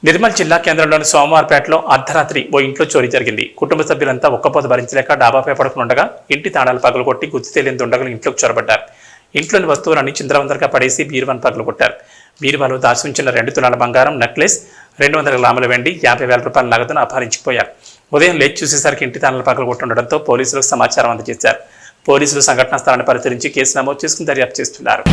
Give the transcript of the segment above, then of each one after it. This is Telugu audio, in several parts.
నిర్మల్ జిల్లా కేంద్రంలోని సోమవారపేటలో అర్ధరాత్రి ఓ ఇంట్లో చోరీ జరిగింది. కుటుంబ సభ్యులంతా ఒక్కపోత భరించలేక డాబాపై పడుతుండగా ఇంటి తాళాలు పగలగొట్టి గుర్తు తెలియని దుండగులు ఇంట్లోకి చొరబడ్డారు. ఇంట్లోని వస్తువులన్నీ చిందరవందరగా పడేసి బీరువాను పగలగొట్టారు. బీరువాలో దాచి ఉంచిన 2 తులాల బంగారం, నెక్లెస్, 200 గ్రాముల వెండి, 50,000 రూపాయల నగదును అపహరించిపోయారు. ఉదయం లేచి చూసేసరికి ఇంటి తాళాలు పగలగొట్టుండడంతో పోలీసులకు సమాచారం అందజేశారు. పోలీసులు సంఘటనా స్థలాన్ని పరిశీలించి కేసు నమోదు చేసుకుని దర్యాప్తు చేస్తున్నారు.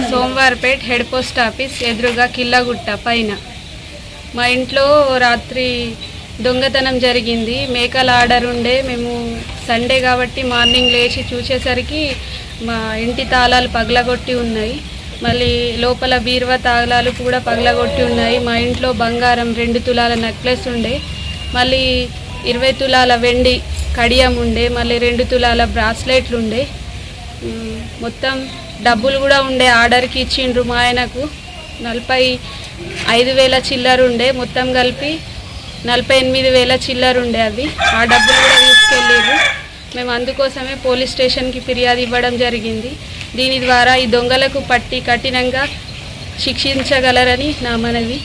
సోమవారపేట హెడ్ పోస్ట్ ఆఫీస్ ఎదురుగా కిల్లగుట్ట పైన మా ఇంట్లో రాత్రి దొంగతనం జరిగింది. మేకల ఆర్డర్ ఉండే, మేము సండే కాబట్టి మార్నింగ్ లేచి చూసేసరికి మా ఇంటి తాళాలు పగలగొట్టి ఉన్నాయి. మళ్ళీ లోపల బీరువా తాళాలు కూడా పగలగొట్టి ఉన్నాయి. మా ఇంట్లో బంగారం 2 తులాల నెక్లెస్ ఉండే, మళ్ళీ 20 తులాల వెండి కడియం ఉండే, మళ్ళీ 2 తులాల బ్రాస్లెట్లు ఉండే, మొత్తం డబ్బులు కూడా ఉండే. ఆర్డర్కి ఇచ్చిండ్రు మా ఆయనకు 45,000 చిల్లర ఉండే, మొత్తం కలిపి 48,000 చిల్లర ఉండే. అవి ఆ డబ్బులు కూడా తీసుకెళ్ళారు. మేము అందుకోసమే పోలీస్ స్టేషన్కి ఫిర్యాదు ఇవ్వడం జరిగింది. దీని ద్వారా ఈ దొంగలకు పట్టి కఠినంగా శిక్షించగలరని నా మనవి.